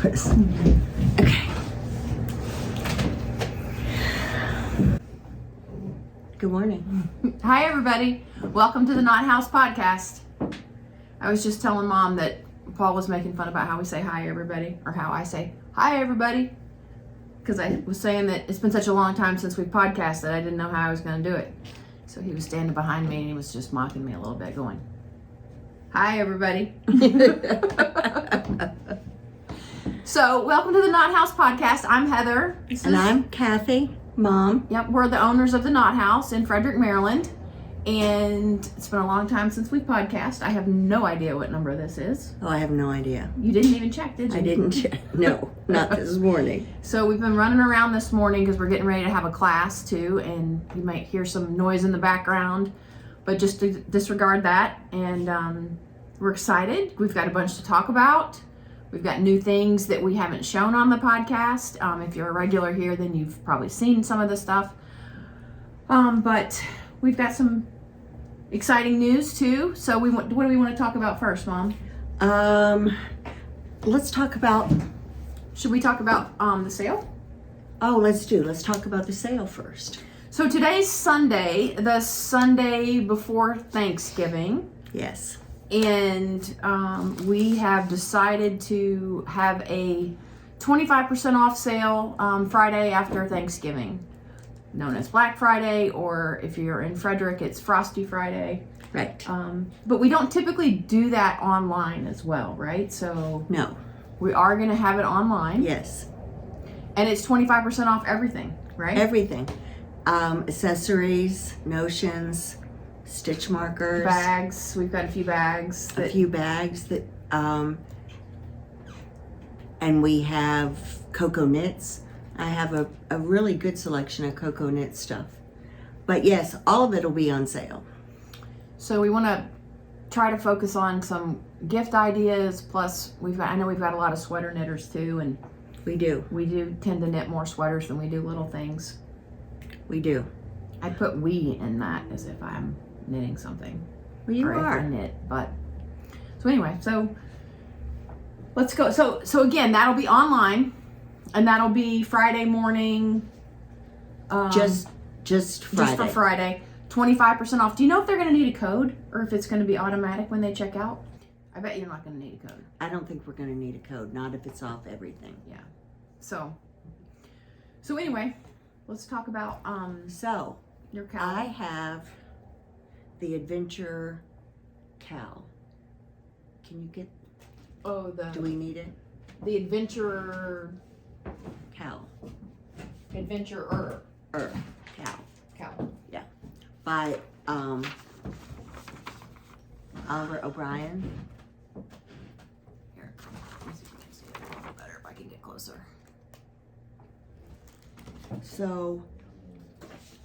was. Okay. Good morning. Hi, everybody. Welcome to the Not House podcast. I was just telling Mom that Paul was making fun about how we say hi, everybody, or how I say hi, everybody, because I was saying that it's been such a long time since we podcasted that I didn't know how I was going to do it. So he was standing behind me and he was just mocking me a little bit, going, hi, everybody. So, welcome to the Not House podcast. I'm Heather. And I'm Kathy, Mom. Yep, we're the owners of the Not House in Frederick, Maryland. And it's been a long time since we podcast. I have no idea what number this is. Oh, I have no idea. You didn't even check, did you? I didn't check. No, not this morning. So we've been running around this morning because we're getting ready to have a class too, and you might hear some noise in the background, but just to disregard that. And we're excited. We've got a bunch to talk about. We've got new things that we haven't shown on the podcast. If you're a regular here, then you've probably seen some of the stuff. But we've got some exciting news too. So what do we want to talk about first, Mom? Let's talk about. Should we talk about the sale? Oh, let's talk about the sale first. So today's Sunday, the Sunday before Thanksgiving. Yes. And we have decided to have a 25% off sale Friday after Thanksgiving, known as Black Friday, or if you're in Frederick, it's Frosty Friday. Right. But we don't typically do that online as well, right? So No. we are going to have it online. Yes. And it's 25% off everything, right? Everything. Accessories, notions, stitch markers. Bags. We've got a few bags. And we have cocoa knits. I have a really good selection of cocoa knit stuff. But yes, all of it will be on sale. So we want to try to focus on some gift ideas. Plus, I know we've got a lot of sweater knitters too, and We do. we do tend to knit more sweaters than we do little things. We do. I put we in that as if I'm knitting something. Well, you or are. If I knit, but so anyway, so let's go. So again, that'll be online, and that'll be Friday morning. Just Friday. Just for Friday. 25% off. Do you know if they're going to need a code or if it's going to be automatic when they check out? I bet you're not going to need a code. I don't think we're going to need a code, not if it's off everything. Yeah. So anyway, let's talk about So, your cowl. I have the Adventurer Cowl. Can you get, do we need it? The Adventurer Cowl. Adventurer Cowl. Yeah. By Oliver O'Brien. Here, let me see if we can see it a little better if I can get closer. So,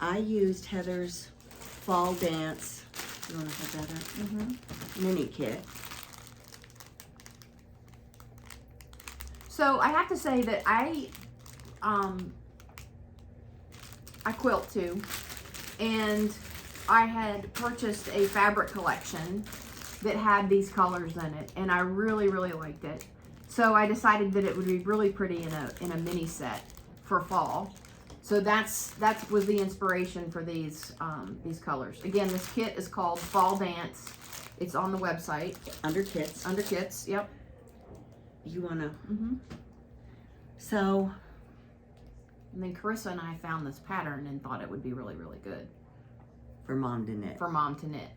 I used Heather's Fall Dance, you want to put that up? Mini kit. So I have to say that I quilt too, and I had purchased a fabric collection that had these colors in it, and I really, really liked it. So I decided that it would be really pretty in a mini set for fall. So that was the inspiration for these colors. Again, this kit is called Fall Dance. It's on the website. Under kits. Under kits, yep. You want to? So. And then Carissa and I found this pattern and thought it would be really, really good. For Mom to knit. For Mom to knit.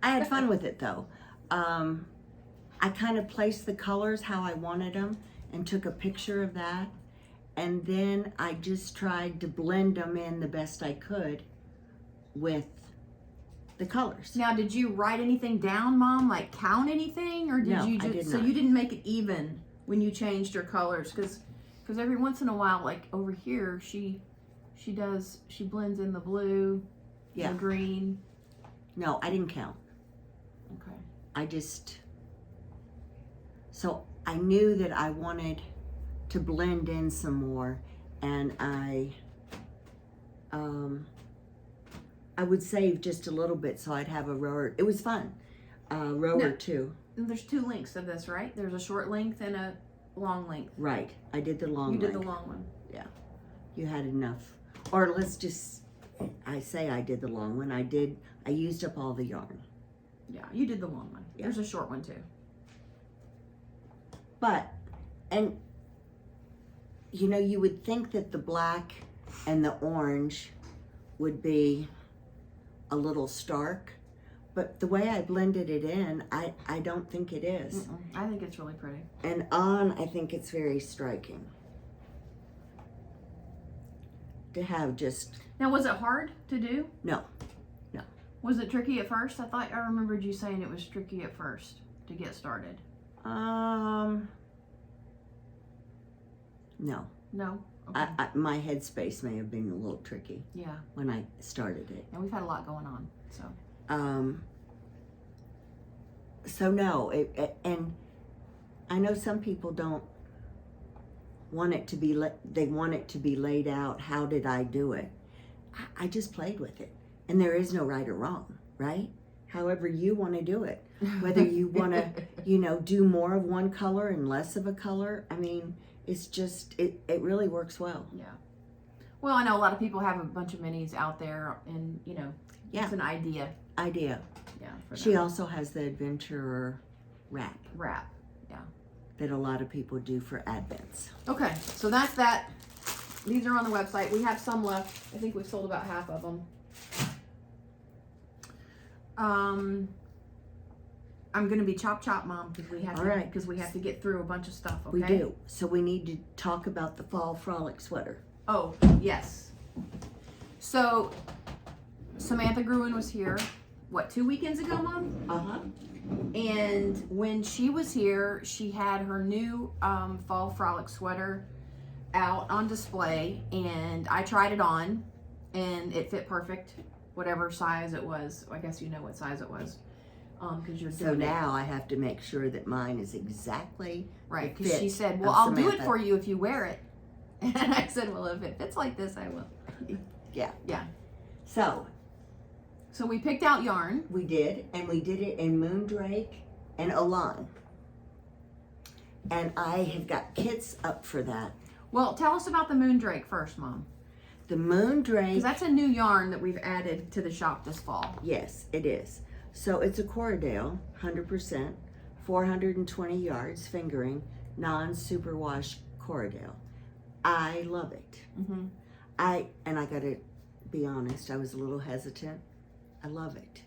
I had fun with it though. I kind of placed the colors how I wanted them and took a picture of that. And then I just tried to blend them in the best I could with the colors. Now, did you write anything down, Mom? Like count anything? Or did No, you just, I did so not. you didn't make it even when you changed your colors? Because every once in a while, like over here, she blends in the blue, the green. No, I didn't count. Okay. I just, so I knew that I wanted to blend in some more, and I would save just a little bit so I'd have a rower. It was fun. Rower too. There's two lengths of this, right? There's a short length and a long length. Right. I did the long You did length. the long one. Yeah. You had enough. Or let's just, I say I did the long one. I used up all the yarn. Yeah, you did the long one. Yeah. There's a short one too. But, and you know, you would think that the black and the orange would be a little stark, but the way I blended it in, I don't think it is. I think it's really pretty. And on, I think it's very striking. To have just... Now, was it hard to do? No. Was it tricky at first? I remembered you saying it was tricky at first to get started. No. No? Okay. My headspace may have been a little tricky. Yeah. When I started it. And we've had a lot going on, so. So no, and I know some people don't want it to be, they want it to be laid out. How did I do it? I just played with it. And there is no right or wrong, right? However you want to do it. Whether you want to, you know, do more of one color and less of a color. I mean, it's just, it really works well. Yeah. Well, I know a lot of people have a bunch of minis out there and, you know, Yeah. it's an idea. Yeah. For She them. also has the Adventurer wrap Yeah. that a lot of people do for Advents. Okay, so that's that. These are on the website. We have some left. I think we've sold about half of them. I'm gonna be chop, Mom, because we have All to, right. because we have to get through a bunch of stuff. Okay. We do. So we need to talk about the fall Frolic sweater. Oh yes. So Samantha Guerin was here. What, 2 weekends ago, Mom? Uh-huh. And when she was here, she had her new fall Frolic sweater out on display, and I tried it on, and it fit perfect, whatever size it was. I guess you know what size it was, because you're So doing it. now I have to make sure that mine is exactly Right, the because she fit said, well, of I'll do it Samantha. for you if you wear it. And I said, well, if it fits like this, I will. Yeah. Yeah. So So we picked out yarn. we did, and we did it in Moondrake and Elan. And I have got kits up for that. Well, tell us about the Moondrake first, Mom. The Moondrake, Because that's a new yarn that we've added to the shop this fall. yes, it is. So it's a Corriedale, 100%, 420 yards, fingering, non-superwash Corriedale. I love it. Mm-hmm. I gotta be honest, I was a little hesitant. I love it.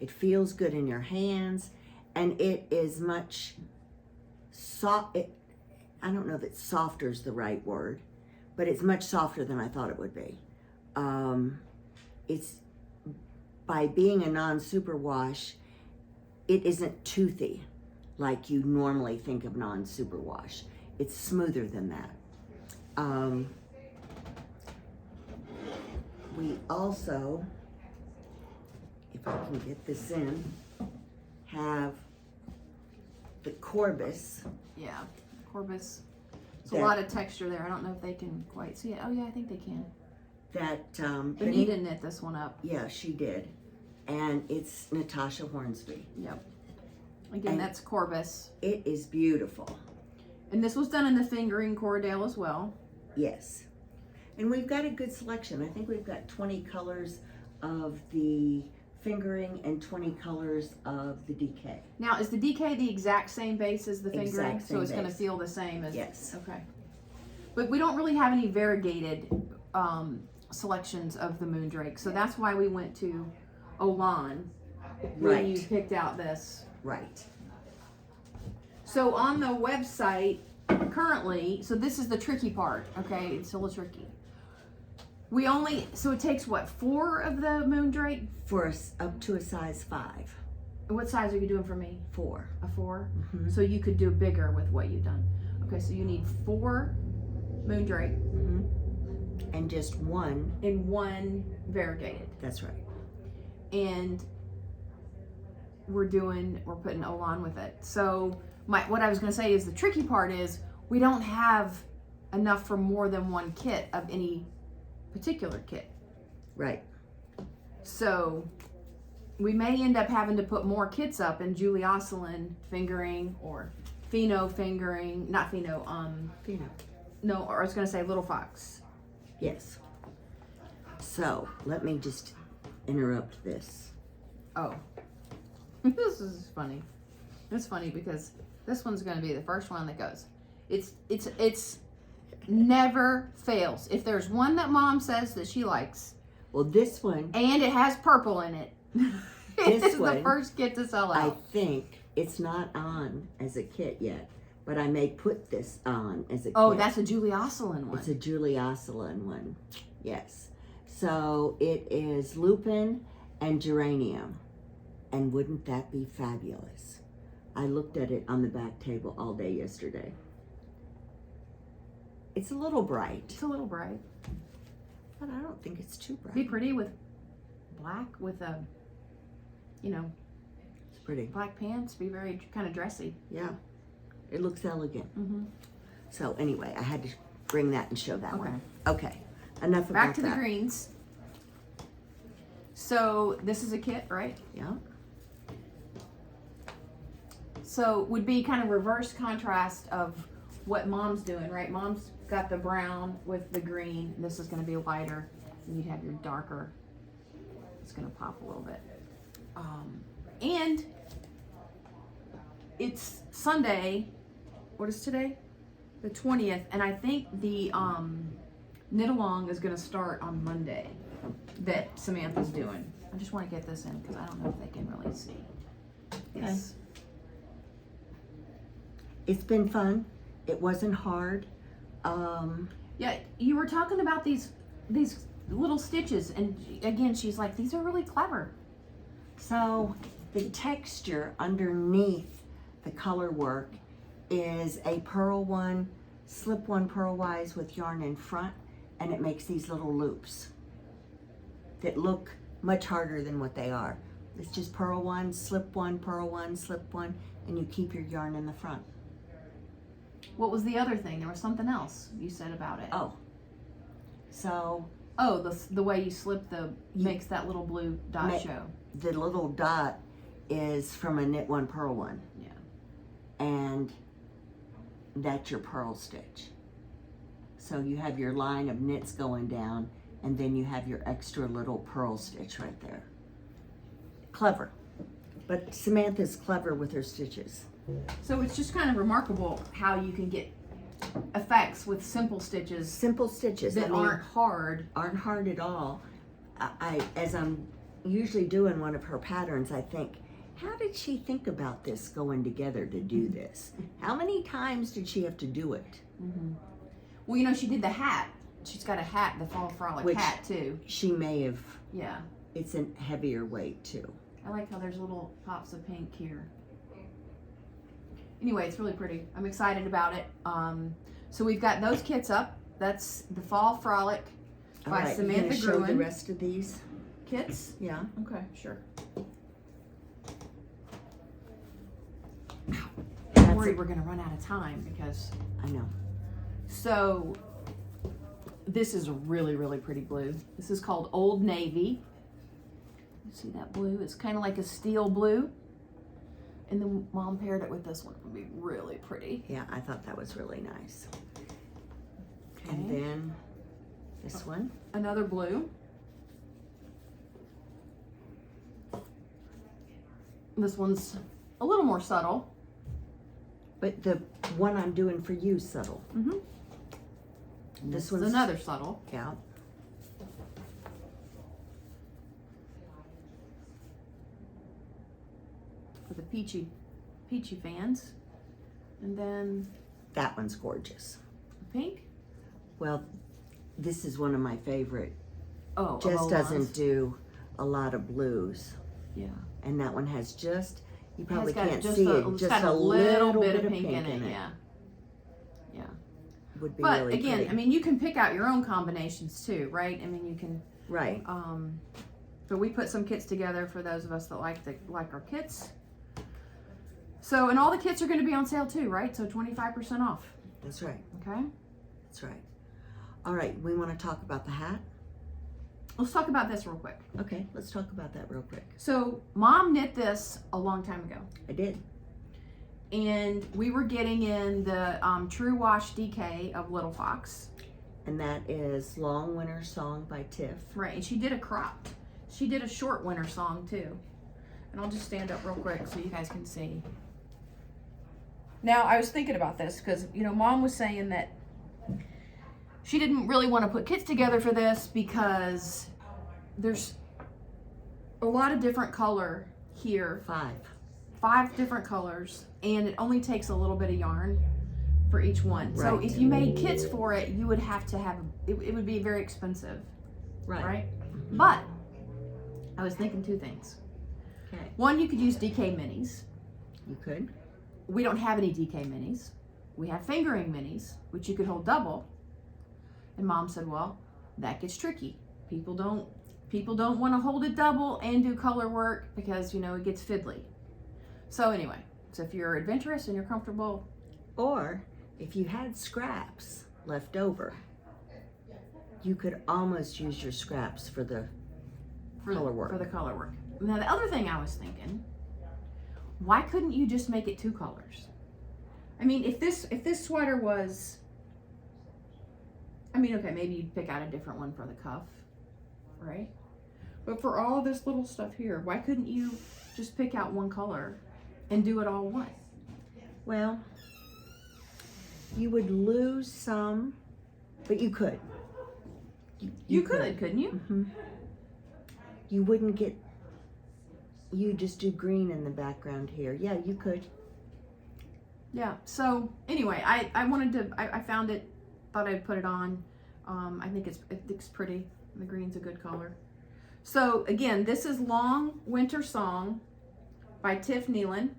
It feels good in your hands, and it is much soft. I don't know that softer is the right word, but it's much softer than I thought it would be. It's, by being a non-superwash, it isn't toothy like you normally think of non-superwash. It's smoother than that. We also, if I can get this in, have the Corbis. Yeah, Corbis. There's a That- lot of texture there. I don't know if they can quite see it. Oh yeah, I think they can. That Benita knit this one up. yeah, she did, and it's Natasha Hornsby. Yep. Again, And- that's Corbis. It is beautiful. And this was done in the fingering Corriedale as well. Yes, and we've got a good selection. I think we've got 20 colors of the fingering and 20 colors of the DK. Now, is the DK the exact same base as the fingering? Exact So same it's going to base. feel the same as. Yes. Okay. But we don't really have any variegated selections of the Moondrake, so that's why we went to Olan when Right. you picked out this. Right. So on the website currently, so this is the tricky part, okay? It's a little tricky. We only, so it takes what, 4 of the Moondrake? For us up to a size 5. What size are you doing for me? 4. A 4? Mhm. So you could do bigger with what you've done. Okay, so you need 4 Moondrake And just one. and 1 variegated. That's right. And we're putting Olan with it. So what I was gonna say is the tricky part is we don't have enough for more than 1 kit of any particular kit. Right. So we may end up having to put more kits up in Julie Osselin fingering or Pheno fingering, not Pheno, no, or I was gonna say Little Fox. Yes. So, let me just interrupt this. Oh, this is funny. It's funny because this one's gonna be the first one that goes. It's never fails. If there's one that Mom says that she likes, Well, this one, and it has purple in it, This it's one, the first kit to sell I out. think it's not on as a kit yet, but I may put this on as a Oh, kit. that's a Julie Osselin one. It's a Julie Osselin one. Yes. So it is lupin and geranium. And wouldn't that be fabulous? I looked at it on the back table all day yesterday. It's a little bright, It's a little bright. but I don't think it's too bright. Be pretty with black with a, you know, It's pretty. black pants. Be very kind of dressy. Yeah. It looks elegant. Mm-hmm. So anyway, I had to bring that and show that Okay. one. Okay. Enough about Back to the that. greens. So this is a kit, right? Yeah. So would be kind of reverse contrast of what Mom's doing, right? Mom's got the brown with the green. This is going to be lighter. And you'd have your darker. It's going to pop a little bit. And it's Sunday. What is today? The 20th. And I think the knit along is going to start on Monday that Samantha's doing. I just want to get this in because I don't know if they can really see. Yes. It's been fun. It wasn't hard. Yeah, you were talking about these little stitches, and again, she's like, these are really clever. So the texture underneath the color work is a purl one, slip one purlwise with yarn in front, and it makes these little loops that look much harder than what they are. It's just purl one, slip one, purl one, slip one, and you keep your yarn in the front. What was the other thing? There was something else you said about it. Oh, so Oh, the way you slip makes that little blue dot show. the little dot is from a knit one, purl one. Yeah. And that's your purl stitch. So you have your line of knits going down, and then you have your extra little purl stitch right there. Clever. But Samantha's clever with her stitches. So it's just kind of remarkable how you can get effects with simple stitches Simple stitches. that aren't hard. Aren't hard at all. As I'm usually doing one of her patterns, I think, how did she think about this going together to do this? How many times did she have to do it? Mm-hmm. Well, you know, she did the hat. She's got a hat, the Fall Frolic Which hat too. She may have, Yeah. it's a heavier weight too. I like how there's little pops of pink here. Anyway, it's really pretty. I'm excited about it. So we've got those kits up. That's the Fall Frolic All by right, Samantha you gonna show the Guerin rest of these? kits. Yeah. Okay, sure. I'm That's worried it. we're gonna run out of time because. I know. So this is a really, really pretty blue. This is called Old Navy. You see that blue? It's kind of like a steel blue. And then Mom paired it with this one. It would be really pretty. Yeah, I thought that was really nice. Okay. And then this one. Another blue. This one's a little more subtle. But the one I'm doing for you, subtle. Mm-hmm. This This one's is another subtle. Yeah. For the peachy fans. And then That one's gorgeous. pink. Well, this is one of my favorite. Oh, Jess Olans. doesn't do a lot of blues. Yeah. And that one has just, you probably It's got can't just see a, it, it's just got a little bit of pink in it. Yeah. Would be But really again, pretty. I mean, you can pick out your own combinations too, right? I mean, you can. Right. But we put some kits together for those of us that like our kits. So, and all the kits are going to be on sale too, right? So 25% off. That's right. Okay. That's right. All right. We want to talk about the hat. Let's talk about this real quick. Okay. Let's talk about that real quick. So, Mom knit this a long time ago, I did. And we were getting in the True Wash DK of Little Fox. And that is Long Winter Song by Tif. Right, and she did a cropped. She did a short winter song too. And I'll just stand up real quick so you guys can see. Now, I was thinking about this because, you know, Mom was saying that she didn't really want to put kits together for this because there's a lot of different color here. 5 different colors, and it only takes a little bit of yarn for each one. Right. So if you made kits for it, you would have to have, it would be very expensive, right? But I was thinking 2 things. Okay. One, you could use DK minis. You could. We don't have any DK minis. We have fingering minis, which you could hold double. And Mom said, well, that gets tricky. People don't want to hold it double and do color work because, you know, it gets fiddly. So anyway, so if you're adventurous and you're comfortable. Or if you had scraps left over, you could almost use your scraps for the color work. For the color work. Now the other thing I was thinking, why couldn't you just make it 2 colors? I mean, if this sweater was, I mean, okay, maybe you'd pick out a different one for the cuff, right? But for all this little stuff here, why couldn't you just pick out 1 color and do it all one? Well, you would lose some, but you could. You could, couldn't you? Mm-hmm. You wouldn't get, you just do green in the background here. Yeah, you could. Yeah, so anyway, I wanted to, I found it, thought I'd put it on. I think it's pretty. The green's a good color. So again, this is Long Winter Song by Tif Neilan.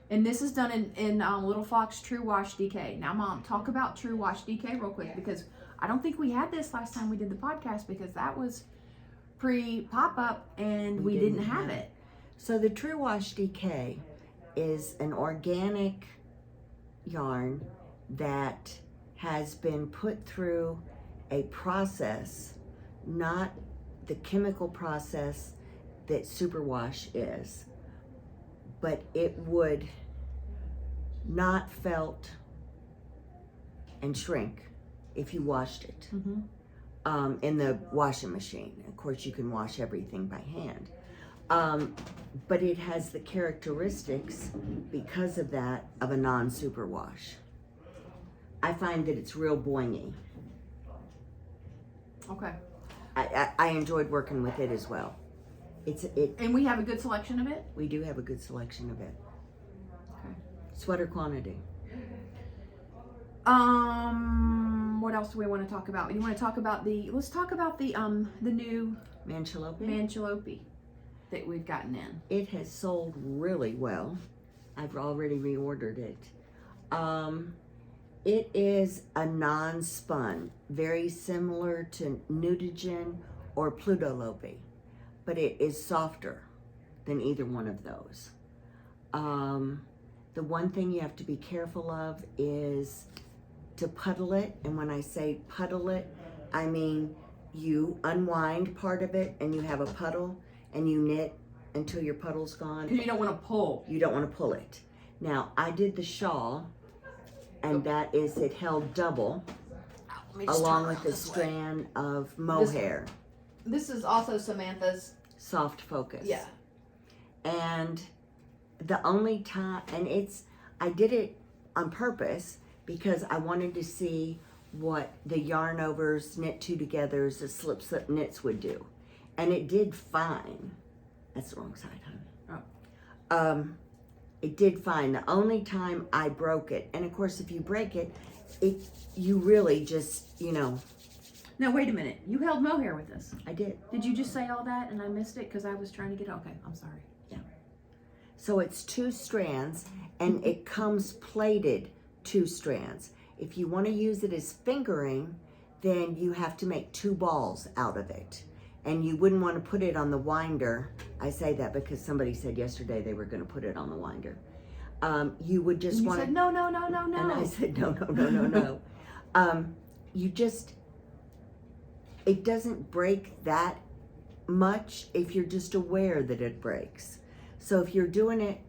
And this is done in Little Fox True Wash DK. Now, Mom, talk about True Wash DK real quick, because I don't think we had this last time we did the podcast, because that was pre-pop-up and we didn't have it. So the True Wash DK is an organic yarn that has been put through a process, not the chemical process that superwash is, but it would not felt and shrink if you washed it in the washing machine. Of course, you can wash everything by hand. But it has the characteristics, because of that, of a non-superwash. I find that it's real boingy. Okay. I enjoyed working with it as well. And we have a good selection of it? We do have a good selection of it. Okay. Sweater quantity. What else do we want to talk about? You want to talk about let's talk about the new Mantelope that we've gotten in. It has sold really well. I've already reordered it. It is a non-spun, very similar to Nudigen or Plutolope, but it is softer than either one of those. The one thing you have to be careful of is to puddle it, and when I say puddle it, I mean you unwind part of it and you have a puddle and you knit until your puddle's gone. Because you don't want to pull. You don't want to pull it. Now, I did the shawl, and that is, it held double, along with a strand of mohair. This is also Samantha's Soft Focus. Yeah. And the only time, I did it on purpose because I wanted to see what the yarn overs, knit 2 togethers, the slip knits would do. And it did fine. That's the wrong side, honey. It did fine. The only time I broke it, and of course if you break it, you really just, Now wait a minute. You held mohair with this. I did. Did you just say all that and I missed it because I was trying to get, okay, I'm sorry. Yeah. So it's 2 strands, and it comes plated 2 strands. If you want to use it as fingering, then you have to make 2 balls out of it. And you wouldn't want to put it on the winder. I say that because somebody said yesterday they were going to put it on the winder. You would just want to... No. And I said, no. It doesn't break that much if you're just aware that it breaks. So if you're doing it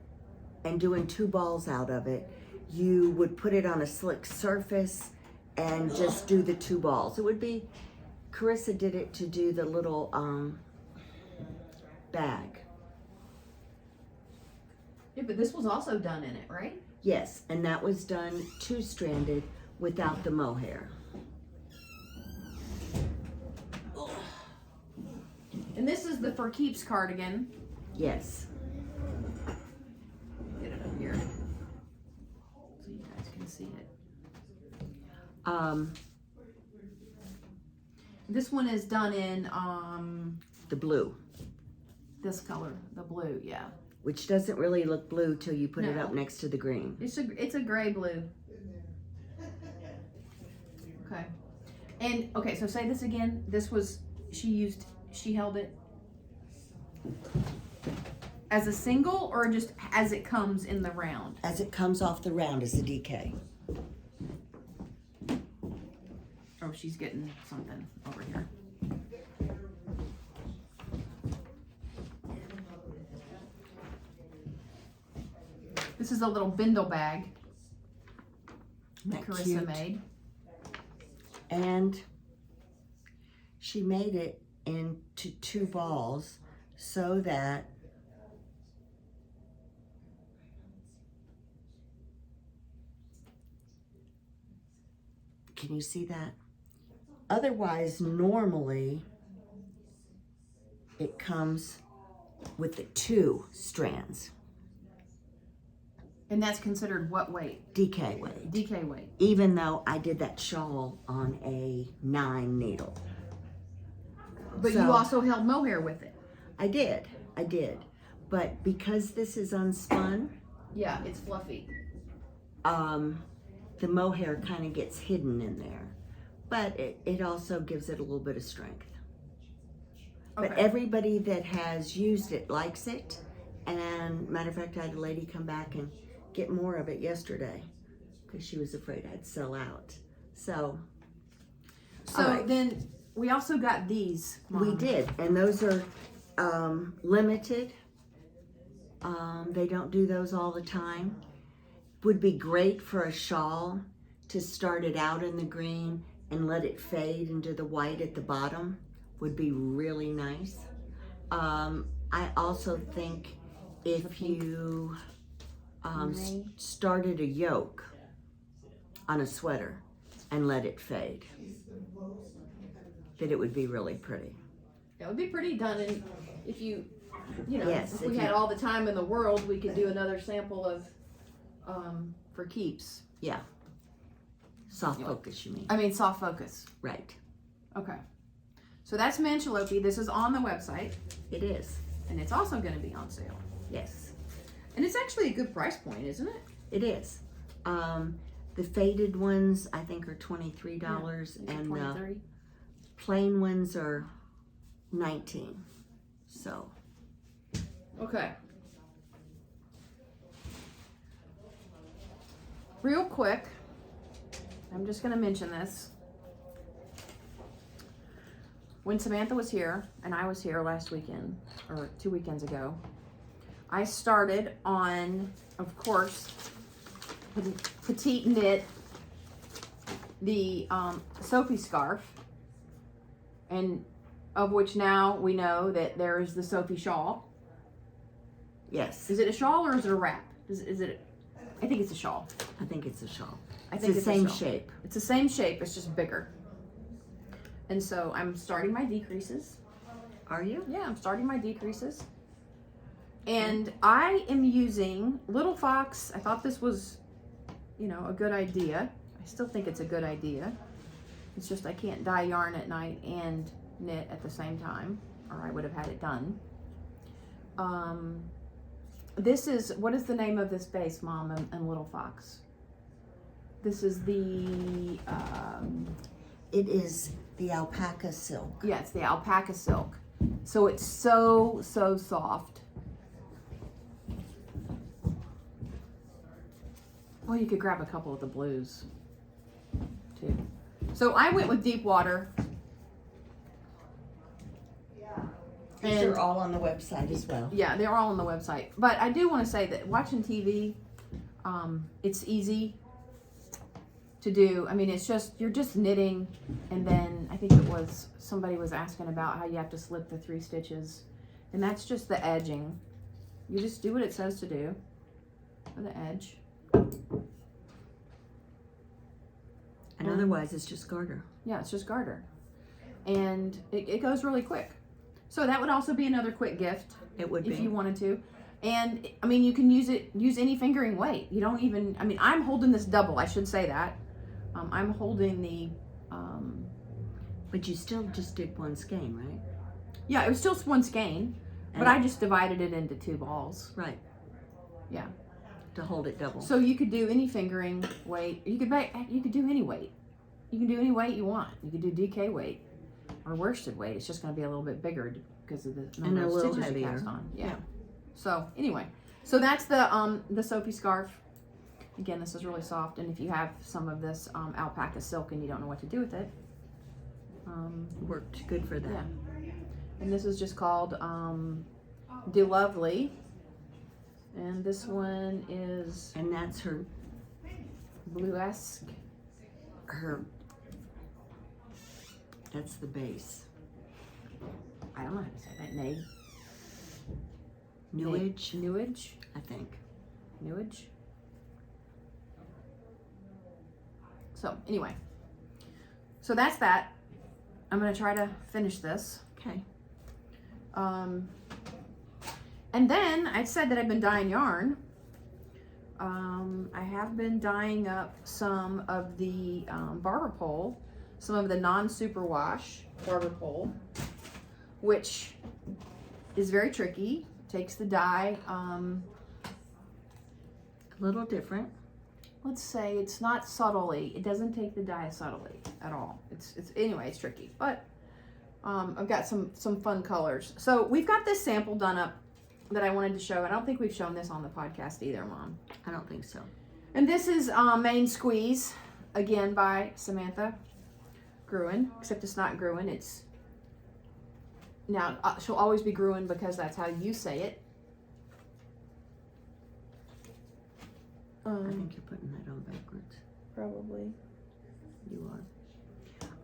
and doing 2 balls out of it, you would put it on a slick surface and just do the 2 balls. It would be, Carissa did it to do the little bag. Yeah, but this was also done in it, right? Yes, and that was done 2-stranded without the mohair. And this is the For Keeps cardigan. Yes. Get it up here so you guys can see it. This one is done in The blue, this color, the blue, yeah. which doesn't really look blue till you put it No. up next to the green. It's a gray blue. Okay. And okay, so say this again. This was she held it as a single or just as it comes in the round? As it comes off the round as a DK. Oh, she's getting something over here. This is a little bindle bag that Isn't that Carissa cute? made. And she made it into 2 balls so that can you see that? Otherwise, normally it comes with the 2 strands. And that's considered what weight? DK weight. DK weight. Even though I did that shawl on a 9 needle. But So- you also held mohair with it. I did. But because this is unspun, Yeah, it's fluffy. the mohair kind of gets hidden in there. But it also gives it a little bit of strength. But Okay. everybody that has used it likes it. And matter of fact, I had a lady come back and get more of it yesterday because she was afraid I'd sell out. So all right. Then we also got these. We Mom. did, and those are limited. They don't do those all the time. Would be great for a shawl to start it out in the green and let it fade into the white at the bottom. Would be really nice. I also think if you started a yoke on a sweater and let it fade, that it would be really pretty. It would be pretty done, and if you know, Yes, if if we you- had all the time in the world, we could do another sample of For Keeps. Yeah. Soft focus, you mean? I mean, soft focus. Right. Okay. So that's Mantelope. This is on the website, It is. and it's also going to be on sale. Yes. And it's actually a good price point, isn't it? It is. The faded ones I think are $23, and the 23. plain ones are $19. So Okay. Real quick, I'm just going to mention this. When Samantha was here and I was here last weekend, or 2 weekends ago, I started on, of course, petite knit, the Sophie scarf, and of which now we know that there is the Sophie shawl. yes, Is it a shawl or is it a wrap? Is it? I think it's a shawl. I think it's a shawl. I It's think the it's a same shawl. shape. It's the same shape. It's just bigger. And so I'm starting my decreases. Are you? Yeah, I'm starting my decreases. And I am using Little Fox. I thought this was, a good idea. I still think it's a good idea. It's just I can't dye yarn at night and knit at the same time, or I would have had it done. This is, what is the name of this base, Mom, and Little Fox? This is the, It is the alpaca silk. yeah, it's the alpaca silk. So it's so soft. Well, you could grab a couple of the blues too. So I went with deep water. These are all on the website as well. Yeah, they're all on the website. But I do want to say that watching TV, it's easy to do. I mean, it's just, you're just knitting, and then I think it was, somebody was asking about how you have to slip the 3 stitches, and that's just the edging. You just do what it says to do for the edge. And otherwise it's just garter. Yeah, it's just garter. And it goes really quick. So that would also be another quick gift. It would be. If you wanted to. And I mean, you can use any fingering weight. You don't even, I mean, I'm holding this double, I should say that. I'm holding the, But you still just did one skein, right? yeah, it was still one skein, but I just divided it into 2 balls. Right. Yeah. To hold it double. So you could do any fingering weight. You could do any weight. You can do any weight you want. You could do DK weight or worsted weight. It's just going to be a little bit bigger because of the number of stitches you cast on. Yeah. So anyway, so that's the Sophie scarf. Again, this is really soft, and if you have some of this alpaca silk and you don't know what to do with it, worked good for that. yeah. And this is just called De Lovely, and this one is, And that's her blue-esque. That's the base. I don't know how to say that. Newage, Newage. I think. Newage. So anyway, so that's that. I'm gonna try to finish this. Okay. And then I said that I've been dyeing yarn. I have been dyeing up some of the barber pole, some of the non-superwash barber pole, which is very tricky. Takes the dye. A little different. Let's say it's not subtly. It doesn't take the dye subtly at all. It's anyway, it's tricky. But I've got some fun colors. So we've got this sample done up that I wanted to show. I don't think we've shown this on the podcast either, Mom. I don't think so. And this is Maine Squeeze, again by Samantha Guerin, except it's not Guerin. It's now she'll always be Guerin because that's how you say it. I think you're putting that on backwards. Probably. You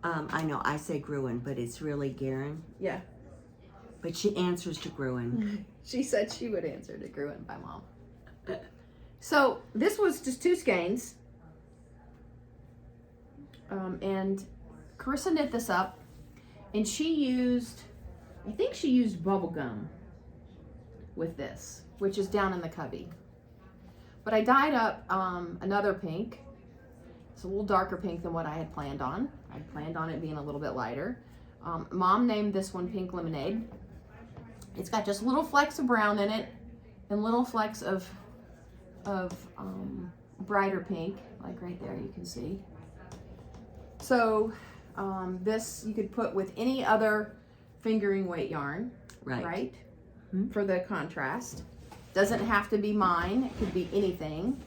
are. I know, I say Guerin, but it's really Guerin. Yeah. But she answers to Guerin. She said she would answer to Guerin by Mom. So this was just 2 skeins. And Carissa knit this up, and she used, I think she used bubble gum with this, which is down in the cubby. But I dyed up another pink. It's a little darker pink than what I had planned on. I planned on it being a little bit lighter. Mom named this one Pink Lemonade. It's got just little flecks of brown in it and little flecks of brighter pink, like right there you can see. So this you could put with any other fingering weight yarn, right? Mm-hmm. For the contrast. Doesn't have to be mine, it could be anything.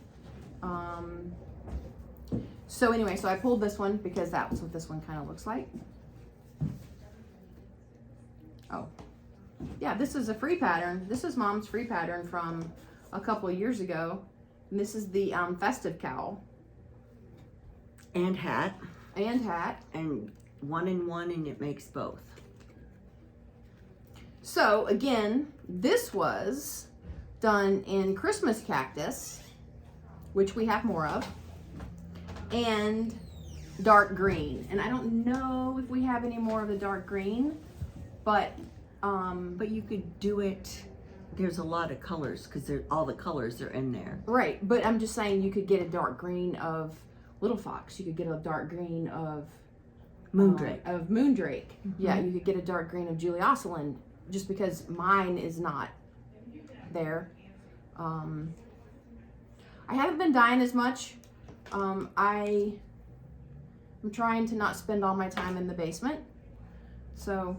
So anyway, so I pulled this one because that's what this one kind of looks like. Oh, yeah, this is a free pattern. This is Mom's free pattern from a couple of years ago. And this is the festive cowl. And hat. And hat. And 1 and 1, and it makes both. So again, this was done in Christmas cactus, which we have more of, and dark green. And I don't know if we have any more of the dark green, but you could do it. There's a lot of colors because all the colors are in there. Right, but I'm just saying you could get a dark green of Little Fox. You could get a dark green of Moondrake. Mm-hmm. Yeah, you could get a dark green of Julie Osselin, just because mine is not there. I haven't been dyeing as much. I'm trying to not spend all my time in the basement, so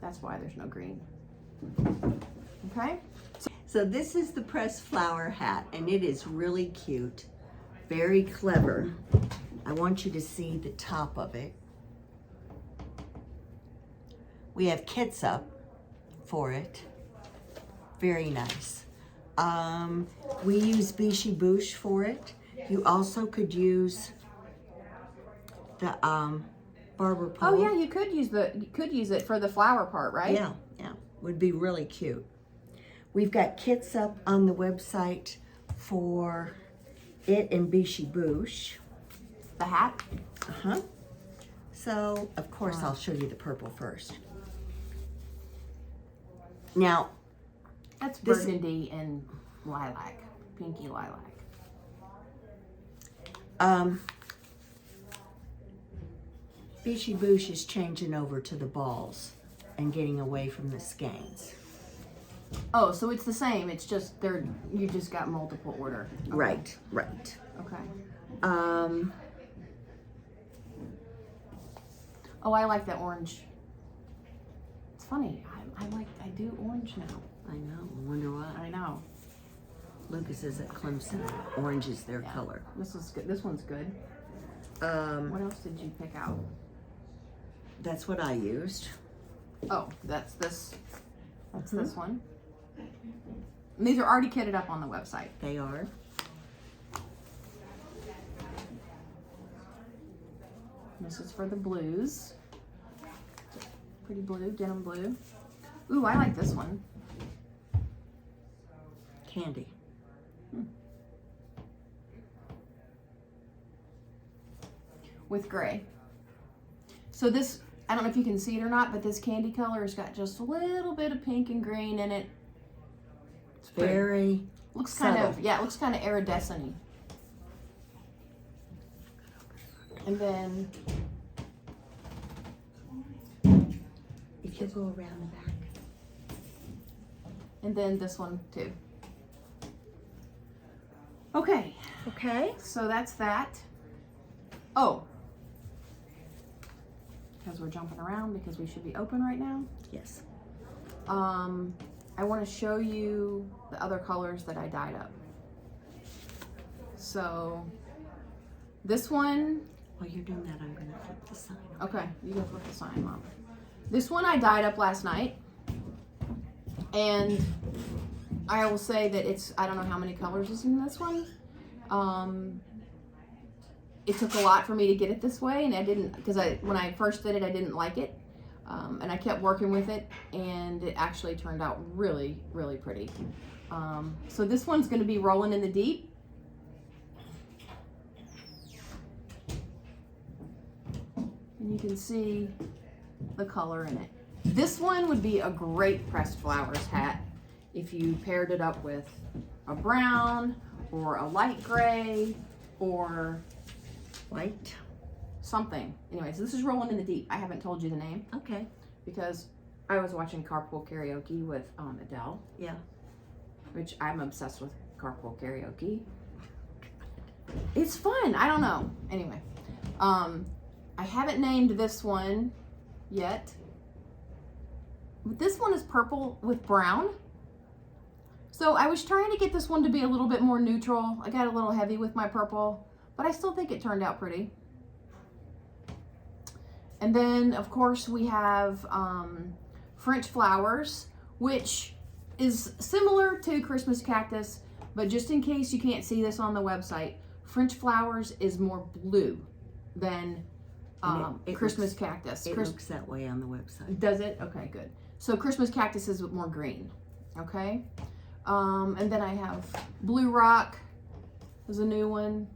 that's why there's no green. Okay. So this is the pressed flower hat, and it is really cute, very clever. I want you to see the top of it. We have kits up for it. Very nice. We use Bishi Bouche for it. You also could use the barber pole. Oh yeah, you could use it for the flower part, right? Yeah, yeah, would be really cute. We've got kits up on the website for it and Bishi Bouche. The hat. Uh-huh. So, of course, I'll show you the purple first. Now, That's burgundy and lilac, pinky lilac. Bishi Bouche is changing over to the balls and getting away from the skeins. Oh, so it's the same. It's just you just got multiple order. Okay. Right, right. Okay. Oh, I like that orange. It's funny. I do orange now. I know. I wonder why. I know. Lucas is at Clemson. Orange is their color. This is good. This one's good. What else did you pick out? That's what I used. Oh, that's this. That's this one. And these are already kitted up on the website. They are. This is for the blues. Pretty blue, denim blue. Ooh, I like this one. Candy. With gray. So this, I don't know if you can see it or not, but this candy color has got just a little bit of pink and green in it. It's very looks subtle. kind of, yeah, it looks kind of iridescent-y. And then if you go around the back. And then this one too. Okay. Okay. So that's that. Oh. Because we're jumping around because we should be open right now. Yes. I want to show you the other colors that I dyed up. So this one. While you're doing that, I'm going to flip the sign. Okay, you can flip the sign, Mom. This one I dyed up last night. And I will say that it's, I don't know how many colors is in this one. It took a lot for me to get it this way, and I didn't, because when I first did it, I didn't like it. And I kept working with it, and it actually turned out really, really pretty. So this one's going to be Rolling in the Deep. And you can see the color in it. This one would be a great pressed flowers hat if you paired it up with a brown or a light gray or White. something. Anyways, this is Rolling in the Deep. I haven't told you the name Okay. because I was watching Carpool Karaoke with Adele, Yeah. which I'm obsessed with Carpool Karaoke. It's fun. I don't know. Anyway, I haven't named this one yet. This one is purple with brown. So I was trying to get this one to be a little bit more neutral. I got a little heavy with my purple, but I still think it turned out pretty. And then, of course, we have French Flowers, which is similar to Christmas Cactus, but just in case you can't see this on the website, French Flowers is more blue than Christmas Cactus. It looks that way on the website. Does it? Okay, good. So Christmas Cactus is more green, okay? And then I have Blue Rock is a new one.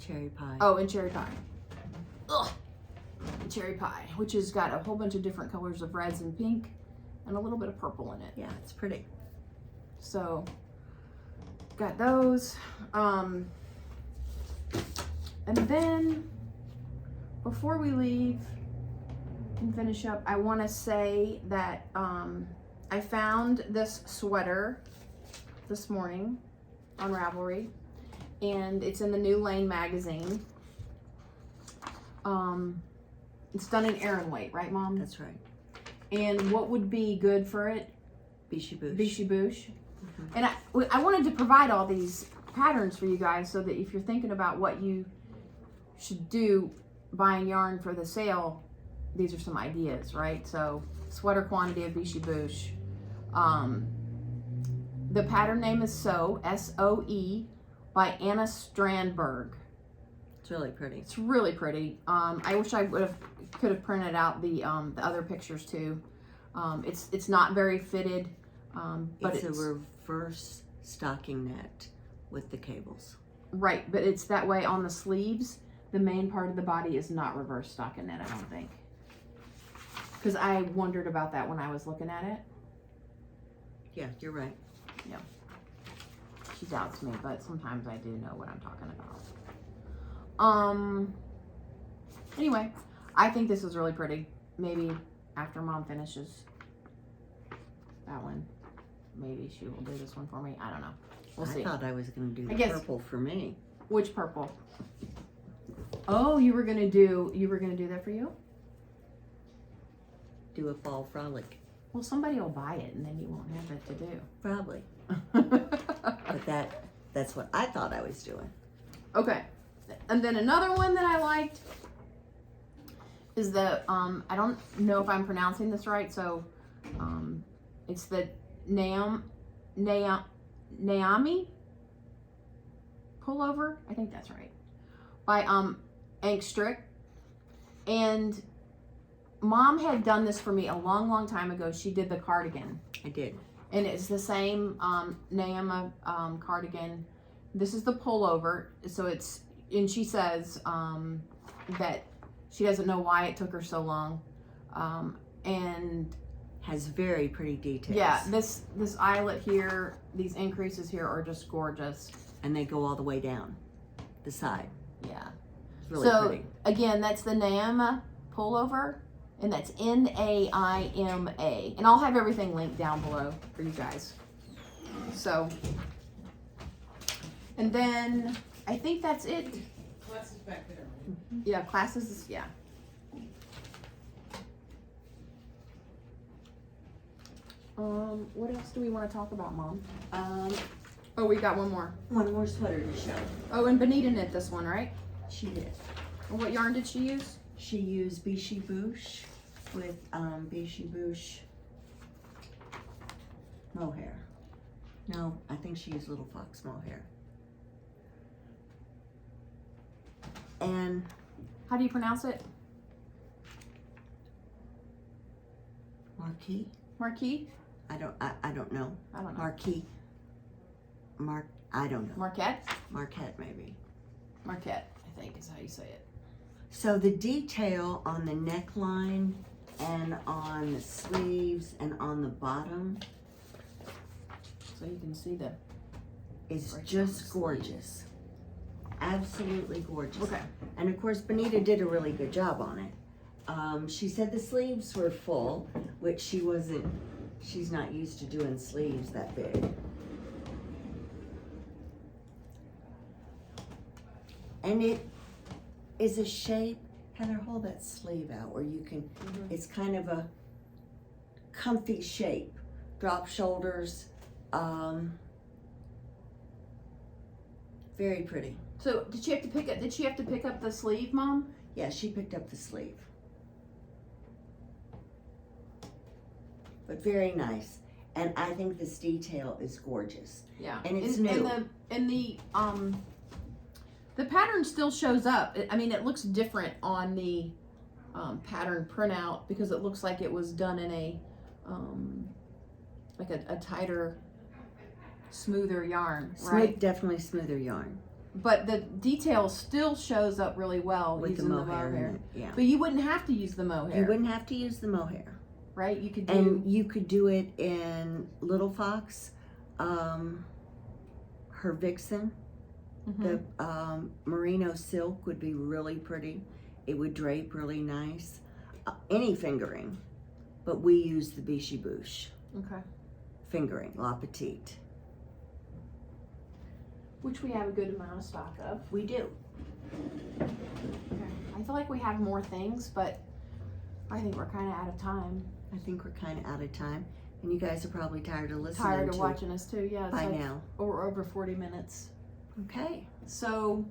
Cherry pie. Oh, and Cherry Pie. Ugh. Cherry Pie, which has got a whole bunch of different colors of reds and pink and a little bit of purple in it. Yeah, it's pretty. So, got those. And then, before we leave and finish up, I want to say that I found this sweater this morning on Ravelry, and it's in the new Lane magazine. It's done in Aran weight, right, Mom? That's right. And what would be good for it? Bishi Bouche. Bishi Bouche. And I wanted to provide all these patterns for you guys so that if you're thinking about what you should do buying yarn for the sale, these are some ideas, right? So sweater quantity of Vichy Bouche. The pattern name is Soe, S-O-E, by Anna Strandberg. It's really pretty. It's really pretty. I wish I could have printed out the other pictures too. It's not very fitted, but it's a reverse stocking net with the cables. Right, but it's that way on the sleeves. The main part of the body is not reverse stockinette, I don't think. Because I wondered about that when I was looking at it. Yeah, you're right. Yeah. She doubts me, but sometimes I do know what I'm talking about. Anyway, I think this is really pretty. Maybe after Mom finishes that one, maybe she will do this one for me. I don't know. We'll see. I thought I was going to do the purple for me. Which purple? Oh, you were gonna do that for you? Do a fall frolic. Well, somebody will buy it and then you won't have it to do. Probably. But that's what I thought I was doing. Okay. And then another one that I liked is the I don't know if I'm pronouncing this right, so it's the NaiMA Pullover. I think that's right. By Angstrick. And Mom had done this for me a long time ago. She did the cardigan. I did. And it's the same NaiMA cardigan. This is the pullover. So it's, and she says that she doesn't know why it took her so long. And has very pretty details. yeah, this eyelet here, these increases here are just gorgeous. And they go all the way down the side. Yeah. It's really pretty. Again, that's the NaiMA Pullover. And that's NaiMA. And I'll have everything linked down below for you guys. So, and then I think that's it. Classes back there, right? Yeah, classes, yeah. What else do we want to talk about, Mom? Oh, we got one more. One more sweater to show. Oh, and Benita knit this one, right? She did. And what yarn did she use? She used Vichy Bouche with Vichy Bouche mohair. No, I think she used Little Fox mohair. And How do you pronounce it? Marquis? Marquis? I don't know. I don't know. Marquis. I don't know. Marquette? Marquette, maybe. Marquette, I think is how you say it. So the detail on the neckline and on the sleeves and on the bottom So you can see the... is Right on just the gorgeous. Absolutely gorgeous. Okay. And of course, Benita did a really good job on it. She said the sleeves were full, which she's not used to doing sleeves that big. And it is a shape, Heather, hold that sleeve out where you can, it's kind of a comfy shape. Drop shoulders, very pretty. So did she have to pick up the sleeve, Mom? Yeah, she picked up the sleeve. But very nice. And I think this detail is gorgeous. Yeah. And it's new. And the pattern still shows up. I mean, it looks different on the pattern printout because it looks like it was done in a like a tighter, smoother yarn, right? Definitely smoother yarn. But the detail still shows up really well With using the mohair in it, yeah. But you wouldn't have to use the mohair. You wouldn't have to use the mohair. Right? You could do... And you could do it in Little Fox, her Vixen. The merino silk would be really pretty. It would drape really nice. Any fingering, but we use the Vichy Bouche. Okay. Fingering, La Petite. Which we have a good amount of stock of. We do. Okay. I feel like we have more things, but I think we're kind of out of time. I think we're kind of out of time. And you guys are probably tired of listening Tired of watching us too, yeah. It's by like now. Or over 40 minutes. Okay. So,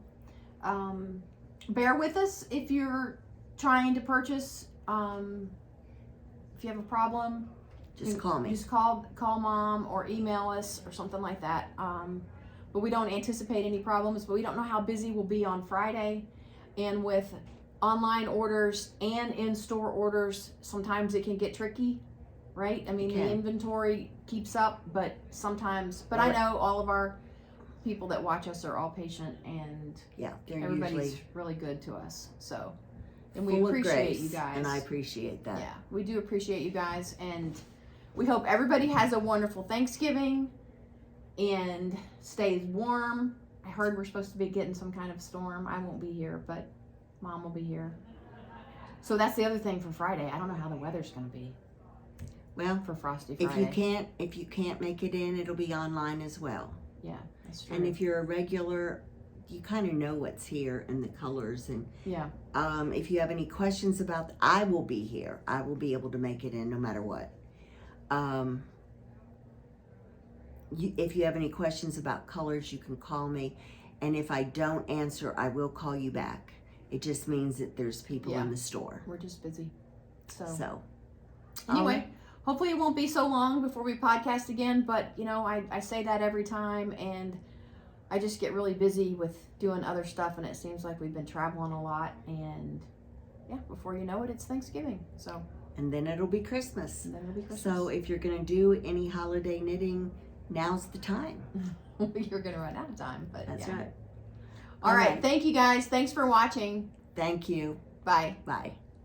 bear with us if you're trying to purchase If you have a problem, Just call me. Just call mom or email us or something like that. But we don't anticipate any problems, but we don't know how busy we'll be on Friday. And with online orders and in-store orders, sometimes it can get tricky, right? I mean, the inventory keeps up, but sometimes, but I know all of our people that watch us are all patient, and Yeah, they're everybody's usually really good to us. So, and we full of appreciate grace, you guys. and I appreciate that. Yeah, we do appreciate you guys, and we hope everybody has a wonderful Thanksgiving and stays warm. I heard we're supposed to be getting some kind of storm. I won't be here, but Mom will be here. So that's the other thing for Friday. I don't know how the weather's going to be. Well, for Frosty Friday. if you can't make it in, it'll be online as well. Yeah, that's true. And if you're a regular, you kind of know what's here and the colors. And yeah, if you have any questions about, I will be here. I will be able to make it in no matter what. If you have any questions about colors, you can call me. And if I don't answer, I will call you back. It just means that there's people in the store. We're just busy. So anyway, hopefully it won't be so long before we podcast again. But, you know, I say that every time, and I just get really busy with doing other stuff. And it seems like we've been traveling a lot. And, yeah, before you know it, it's Thanksgiving. So. And then it'll be Christmas. And then it'll be Christmas. So if you're going to do any holiday knitting, now's the time. You're going to run out of time. But That's yeah. right. All right. Thank you, guys. Thanks for watching. Thank you. Bye. Bye.